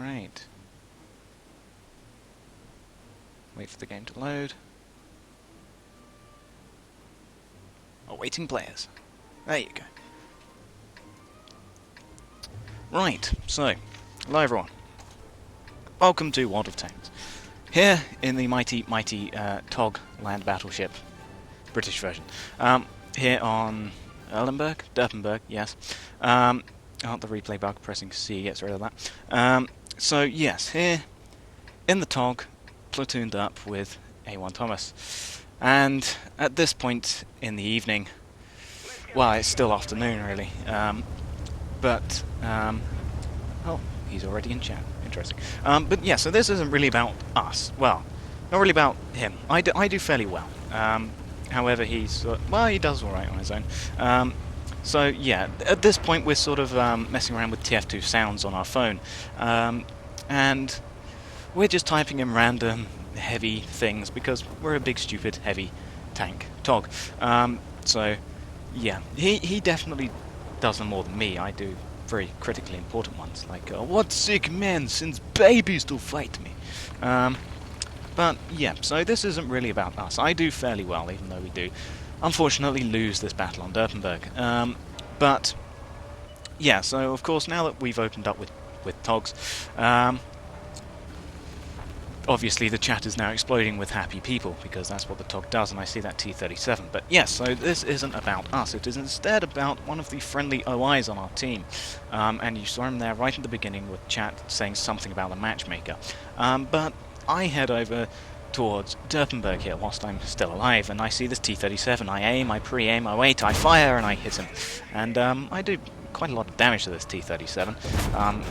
Right. Wait for the game to load. Awaiting players. There you go. Right, so, hello everyone. Welcome to World of Tanks. Here in the mighty TOG land battleship, British version. Here on Durpenberg, yes. Oh, the replay bug, pressing C gets rid of that. So yes, here in the TOG, platooned up with A1 Thomas. And at this point in the evening, well, it's still afternoon really, oh, he's already in chat. Interesting. But yeah, so this isn't really about us. Well, not really about him. I do fairly well. However, he's... well, he does alright on his own. So yeah, at this point we're sort of messing around with TF2 sounds on our phone. And we're just typing in random heavy things because we're a big, stupid, heavy tank TOG. So yeah, he definitely does them more than me. I do very critically important ones, like, what sick men since babies still fight me? But yeah, so this isn't really about us. I do fairly well, even though we do, unfortunately, lose this battle on Durpenberg. But yeah, so of course, now that we've opened up with TOGs, obviously the chat is now exploding with happy people, because that's what the TOG does, and I see that T-37. But yes, so this isn't about us, it is instead about one of the friendly OIs on our team. And you saw him there right at the beginning with chat saying something about the matchmaker. But I head over towards Durpenberg here whilst I'm still alive, and I see this T-37. I aim, I pre-aim, I wait, I fire, and I hit him. And I do quite a lot of damage to this T-37.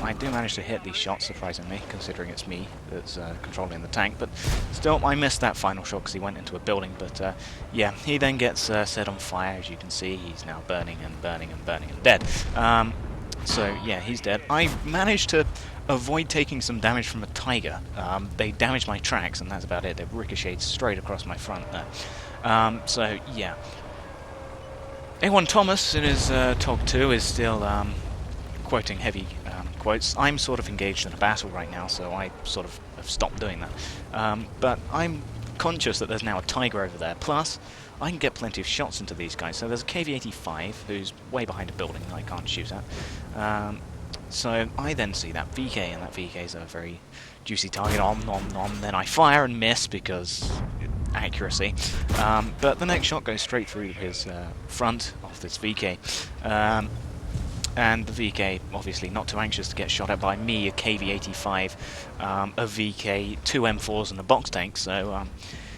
I do manage to hit these shots, surprisingly, considering it's me that's controlling the tank, but still, I missed that final shot because he went into a building. But yeah, he then gets set on fire. As you can see, he's now burning and burning and burning and dead. So yeah, he's dead. I managed to avoid taking some damage from a Tiger. They damaged my tracks, and that's about it. They ricocheted straight across my front there. So yeah. A1 Thomas in his TOG 2 is still quoting heavy quotes. I'm sort of engaged in a battle right now, so I sort of have stopped doing that. But I'm conscious that there's now a Tiger over there. Plus, I can get plenty of shots into these guys. So there's a KV-85 who's way behind a building that I can't shoot at. So I then see that VK, and that VK is a very juicy target. Then I fire and miss because accuracy. But the next shot goes straight through his front of this VK. And the VK, obviously not too anxious to get shot at by me, a KV-85, a VK, 2 M4s and a box tank. So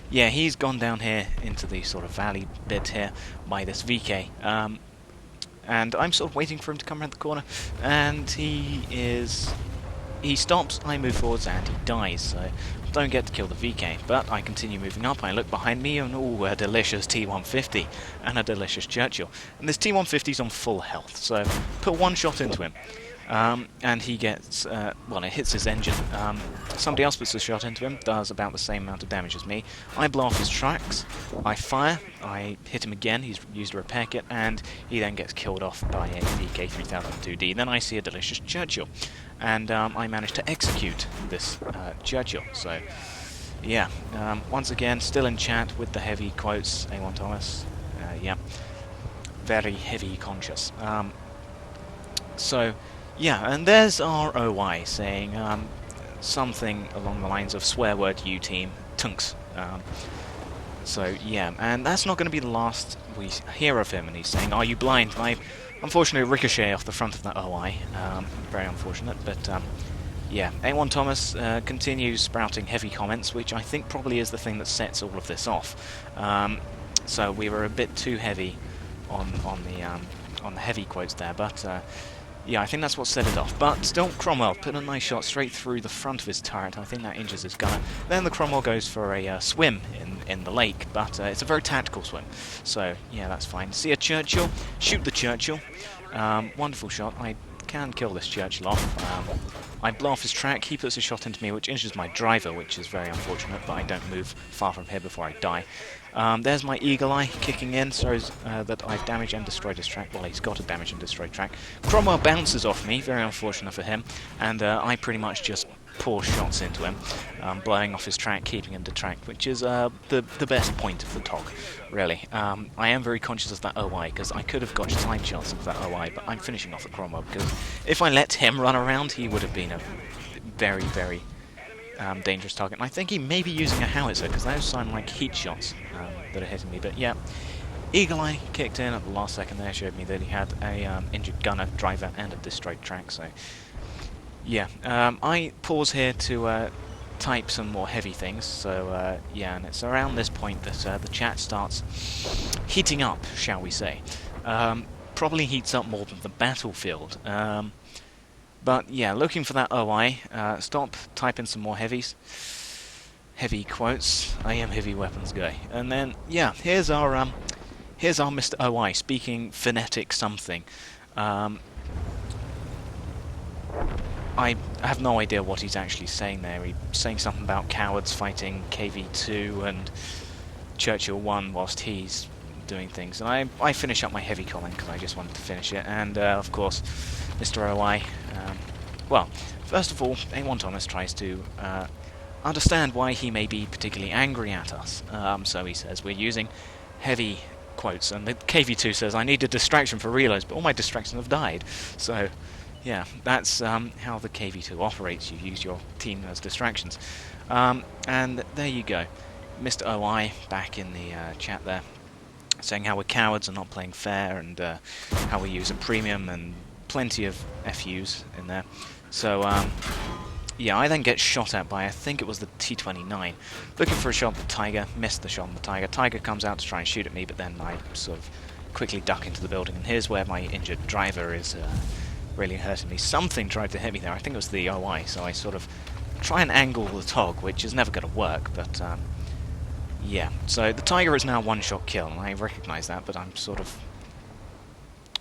yeah, he's gone down here into the sort of valley bit here by this VK. And I'm sort of waiting for him to come around the corner, and he stops, I move forwards, and he dies, so don't get to kill the VK, but I continue moving up. I look behind me, and ooh, a delicious T-150, and a delicious Churchill. And this T-150's on full health, so put one shot into him, and he gets, well, it hits his engine. Somebody else puts a shot into him, does about the same amount of damage as me. I blow off his tracks, I fire, I hit him again, he's used a repair kit, and he then gets killed off by a VK-3002D. Then I see a delicious Churchill, and I manage to execute this Churchill. So, yeah, once again, still in chat with the heavy quotes, A1 Thomas, yeah, very heavy conscious. So, yeah, and there's our OI saying something along the lines of swear word you team, tunks. So, yeah, and that's not going to be the last we hear of him, and he's saying, are you blind? I unfortunately ricochet off the front of that OI, very unfortunate, but yeah, A1 Thomas continues sprouting heavy comments, which I think probably is the thing that sets all of this off. So we were a bit too heavy on the heavy quotes there, but yeah, I think that's what set it off. But still, Cromwell put a nice shot straight through the front of his turret. I think that injures his gunner. Then the Cromwell goes for a swim in the lake, but it's a very tactical swim. So, yeah, that's fine. See a Churchill, shoot the Churchill. Wonderful shot. I can kill this Churchill off. I blow off his track, he puts a shot into me which injures my driver, which is very unfortunate, but I don't move far from here before I die. There's my Eagle Eye kicking in, so that I've damaged and destroyed his track. Well, he's got a damaged and destroyed track. Cromwell bounces off me, very unfortunate for him, and I pretty much just pour shots into him, blowing off his track, keeping him to track, which is the best point of the TOG, really. I am very conscious of that OI, because I could have got side shots of that OI, but I'm finishing off the Cromwell, because if I let him run around, he would have been a very, very dangerous target. And I think he may be using a howitzer, because those sound like heat shots that are hitting me, but yeah. Eagle Eye kicked in at the last second there, showed me that he had a injured gunner, driver, and a destroyed track, so yeah. I pause here to type some more heavy things, so yeah, and it's around this point that the chat starts heating up, shall we say. Probably heats up more than the battlefield. But yeah, looking for that OI, stop, type in some more heavies. Heavy quotes, I am heavy weapons guy. And then, yeah, here's our Mr. OI speaking phonetic something. I have no idea what he's actually saying there. He's saying something about cowards fighting KV2 and Churchill 1 whilst he's doing things. And I finish up my heavy comment because I just wanted to finish it. And, of course, Mr. OI, well, first of all, A1 Thomas tries to understand why he may be particularly angry at us. So he says, we're using heavy quotes. And the KV2 says, I need a distraction for reloads, but all my distractions have died. So yeah, that's how the KV2 operates. You use your team as distractions. And there you go. Mr. OI back in the chat there, saying how we're cowards and not playing fair, and how we use a premium, and plenty of FUs in there. So, yeah, I then get shot at by, I think it was the T-29. Looking for a shot at the Tiger, missed the shot on the Tiger. Tiger comes out to try and shoot at me, but then I sort of quickly duck into the building, and here's where my injured driver is really hurting me. Something tried to hit me there. I think it was the OI, so I sort of try and angle the TOG, which is never going to work, but yeah. So the Tiger is now one-shot kill, and I recognise that, but I'm sort of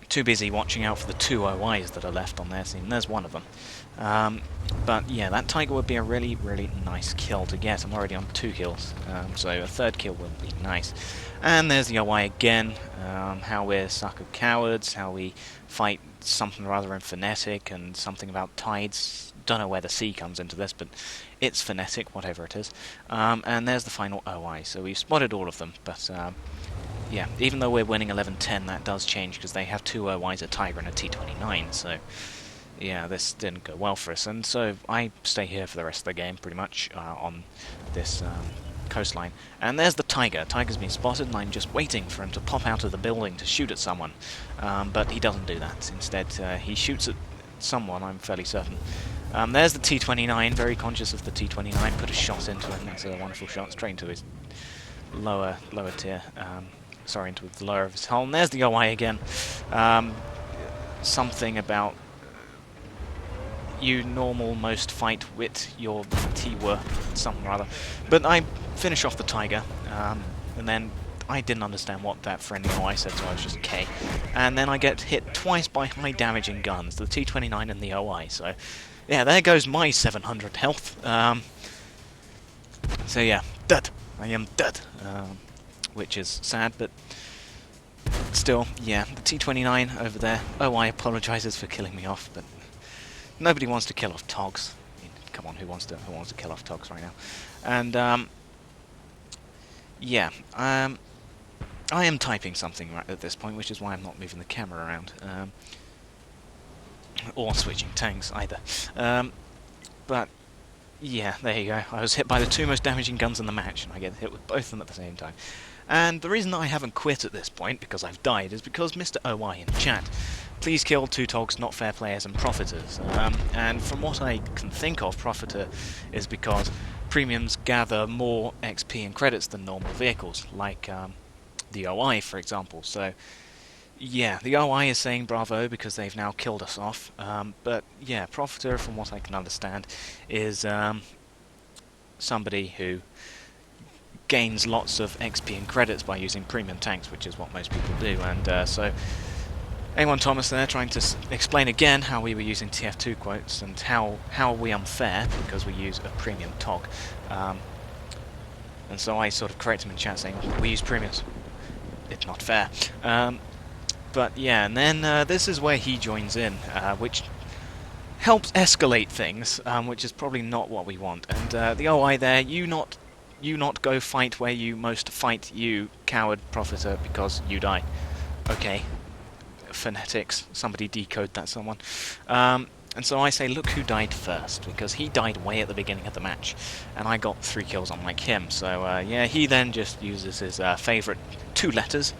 too busy watching out for the two OIs that are left on their scene. There's one of them. But yeah, that Tiger would be a really, really nice kill to get. I'm already on 2 kills, so a third kill would be nice. And there's the OI again, how we're sucker cowards, how we fight something rather phonetic, and something about tides. Don't know where the C comes into this, but it's phonetic, whatever it is. And there's the final OI, so we've spotted all of them, but yeah, even though we're winning 11-10, that does change, because they have 2 OIs, a Tiger and a T-29, so yeah, this didn't go well for us, and so I stay here for the rest of the game, pretty much, on this coastline. And there's the Tiger. Tiger's been spotted, and I'm just waiting for him to pop out of the building to shoot at someone, but he doesn't do that. Instead, he shoots at someone, I'm fairly certain. There's the T-29, very conscious of the T-29, put a shot into him. That's a wonderful shot, straight into his lower tier, sorry, into the lower of his hull. And there's the OI again, something about you normal most fight wit your T-were, something or other. But I finish off the Tiger, and then I didn't understand what that friendly OI said, so I was just K. And then I get hit twice by high damaging guns, the T-29 and the OI, so yeah, there goes my 700 health. So yeah, dead. I am dead. Which is sad, but still, yeah, the T-29 over there. OI apologises for killing me off, but nobody wants to kill off TOGs. I mean, come on, who wants to kill off TOGs right now? And yeah, I am typing something right at this point, which is why I'm not moving the camera around, or switching tanks either. But yeah, there you go. I was hit by the 2 most damaging guns in the match, and I get hit with both of them at the same time. And the reason that I haven't quit at this point, because I've died, is because Mr. OI in chat, please kill 2 TOGs, not fair players, and profiteers. And from what I can think of, profiteer is because premiums gather more XP and credits than normal vehicles, like the OI, for example. So yeah, the OI is saying bravo because they've now killed us off, but yeah, profiteer, from what I can understand, is somebody who gains lots of XP and credits by using premium tanks, which is what most people do, and so A1 Thomas there trying to explain again how we were using TF2 quotes and how we unfair because we use a premium TOG. And so I sort of correct him in chat saying, we use premiums. It's not fair. But yeah, and then this is where he joins in, which helps escalate things, which is probably not what we want. And the OI there, you not go fight where you most fight, you coward profiteer, because you die. Okay. Phonetics. Somebody decode that, someone. And so I say, look who died first, because he died way at the beginning of the match, and I got 3 kills unlike him. So yeah, he then just uses his favourite 2 letters,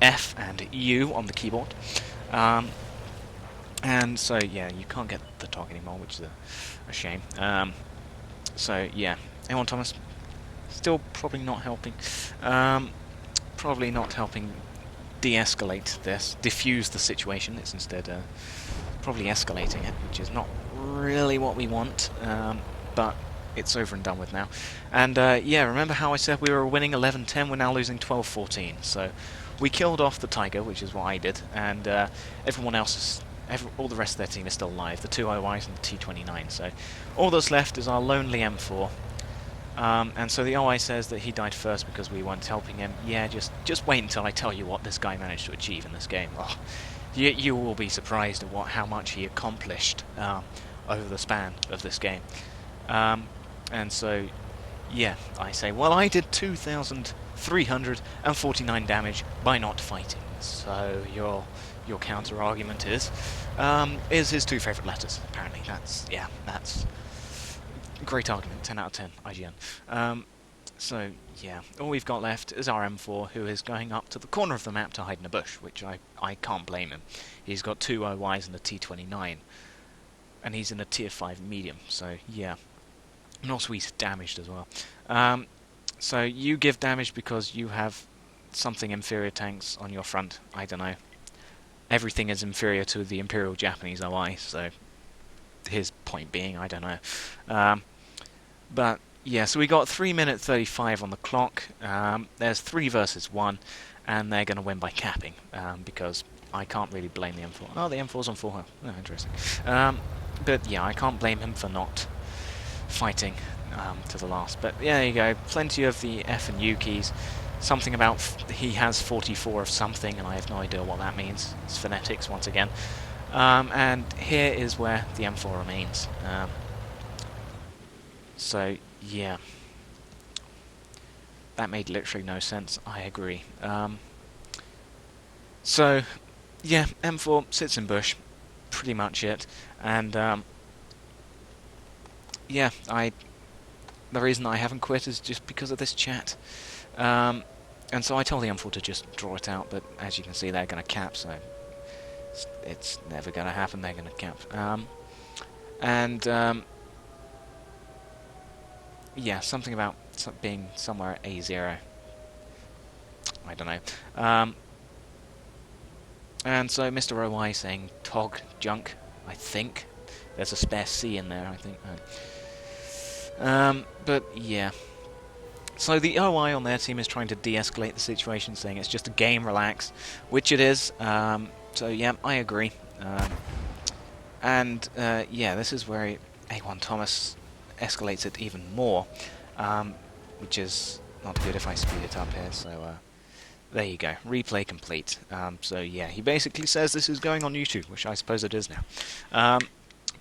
F and U on the keyboard. And so yeah, you can't get the TOG anymore, which is a shame. So yeah, A1 Thomas still probably not helping. Probably not helping de-escalate this, diffuse the situation. It's instead probably escalating it, which is not really what we want, but it's over and done with now. And yeah, remember how I said we were winning 11-10? We're now losing 12-14. So we killed off the Tiger, which is what I did, and everyone else all the rest of their team is still alive, the 2 OIs and the T29. So all that's left is our lonely M4. And so the OI says that he died first because we weren't helping him. Yeah, just wait until I tell you what this guy managed to achieve in this game. Oh, you will be surprised at how much he accomplished over the span of this game. And so, yeah, I say, well, I did 2,349 damage by not fighting. So your counter-argument is his 2 favourite letters, apparently. That's great argument, 10 out of 10, IGN. So, yeah, all we've got left is our M4, who is going up to the corner of the map to hide in a bush, which I can't blame him. He's got 2 OYs and a T29, and he's in a tier 5 medium, so yeah. And also he's damaged as well. So you give damage because you have something inferior tanks on your front, I don't know. Everything is inferior to the Imperial Japanese OI, so his point being, I don't know. But yeah, so we got 3 minute 35 on the clock. There's 3 versus 1, and they're going to win by capping, because I can't really blame the M4. Oh, the M4's on full health. Oh, interesting. But yeah, I can't blame him for not fighting to the last. But yeah, there you go. Plenty of the F and U keys. Something about he has 44 of something, and I have no idea what that means. It's phonetics once again. And here is where the M4 remains. So, yeah. That made literally no sense, I agree. So, yeah, M4 sits in bush, pretty much it. And, yeah, the reason I haven't quit is just because of this chat. And so I told the M4 to just draw it out, but as you can see, they're going to cap, so it's never going to happen. They're going to cap. Yeah, something about being somewhere at A0. I don't know. And so Mr. OY saying TOG junk, I think. There's a spare C in there, I think. But yeah. So the OI on their team is trying to de-escalate the situation, saying it's just a game, relax, which it is. So yeah, I agree. Yeah, this is where A1 Thomas escalates it even more, which is not good if I speed it up here. So there you go, replay complete. So yeah, he basically says this is going on YouTube, which I suppose it is now.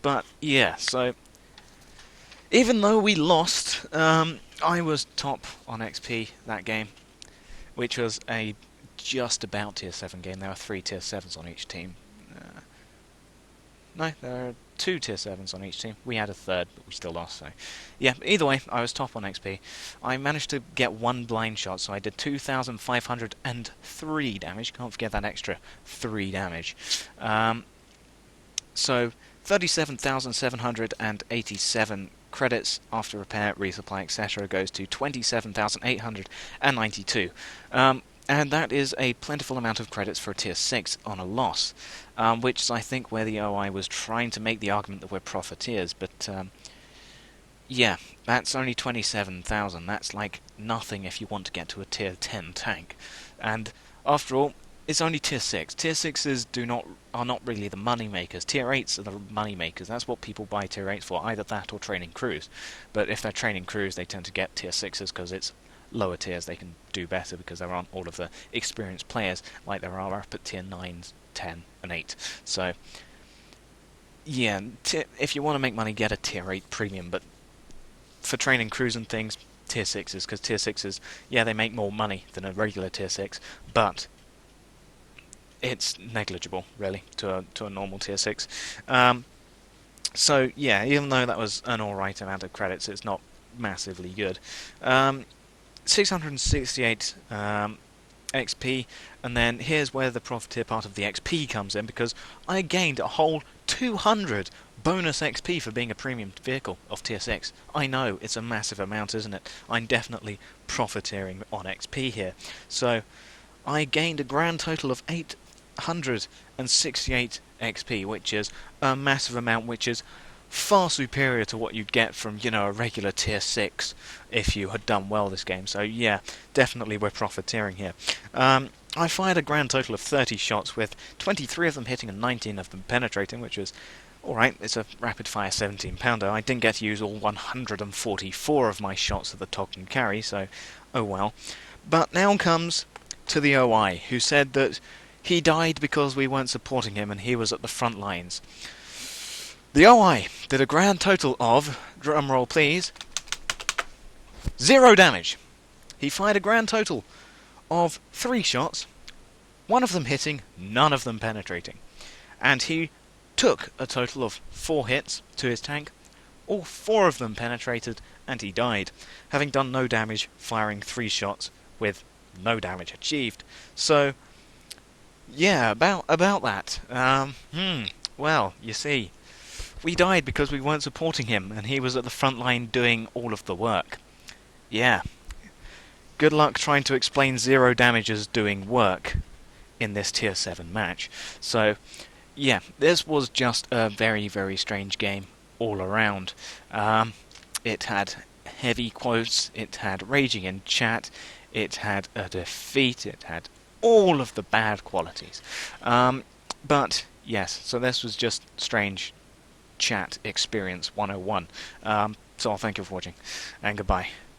But yeah, so even though we lost, I was top on XP that game, which was a just about tier 7 game. There were 3 tier 7s on each team. No, there are 2 tier 7s on each team. We had a third, but we still lost, so yeah, either way, I was top on XP. I managed to get 1 blind shot, so I did 2,503 damage. Can't forget that extra 3 damage. So 37,787 credits after repair, resupply, etc. goes to 27,892. And that is a plentiful amount of credits for a tier 6 on a loss, which is, I think, where the OI was trying to make the argument that we're profiteers, but yeah, that's only 27,000. That's like nothing if you want to get to a tier 10 tank. And after all, it's only tier 6. Tier 6s are not really the money makers. Tier 8s are the money makers. That's what people buy tier 8s for, either that or training crews. But if they're training crews, they tend to get tier 6s because it's lower tiers. They can do better because there aren't all of the experienced players like there are up at tier 9s, 10, and 8. So, yeah, if you want to make money, get a tier 8 premium. But for training crews and things, tier 6s, because tier 6s, yeah, they make more money than a regular tier 6, but it's negligible, really, to a normal tier 6. So, yeah, even though that was an alright amount of credits, it's not massively good. 668 XP, and then here's where the profiteer part of the XP comes in, because I gained a whole 200 bonus XP for being a premium vehicle of tier 6. I know, it's a massive amount, isn't it? I'm definitely profiteering on XP here. So, I gained a grand total of 868 XP, which is a massive amount, which is far superior to what you'd get from, a regular tier 6 if you had done well this game. So yeah, definitely we're profiteering here. I fired a grand total of 30 shots, with 23 of them hitting and 19 of them penetrating, which was alright. It's a rapid fire 17 pounder. I didn't get to use all 144 of my shots that the TOG can carry, so oh well. But now comes to the OI, who said that he died because we weren't supporting him and he was at the front lines. The OI did a grand total of, drumroll please, 0 damage. He fired a grand total of 3 shots, 1 of them hitting, none of them penetrating. And he took a total of 4 hits to his tank, all 4 of them penetrated, and he died, having done no damage, firing 3 shots with no damage achieved. So, yeah, about that. Well, you see, we died because we weren't supporting him, and he was at the front line doing all of the work. Yeah. Good luck trying to explain 0 damage as doing work in this tier 7 match. So, yeah, this was just a very, very strange game all around. It had heavy quotes, it had raging in chat, it had a defeat, it had all of the bad qualities. But, yes, so this was just strange chat experience 101. So I'll thank you for watching, and goodbye.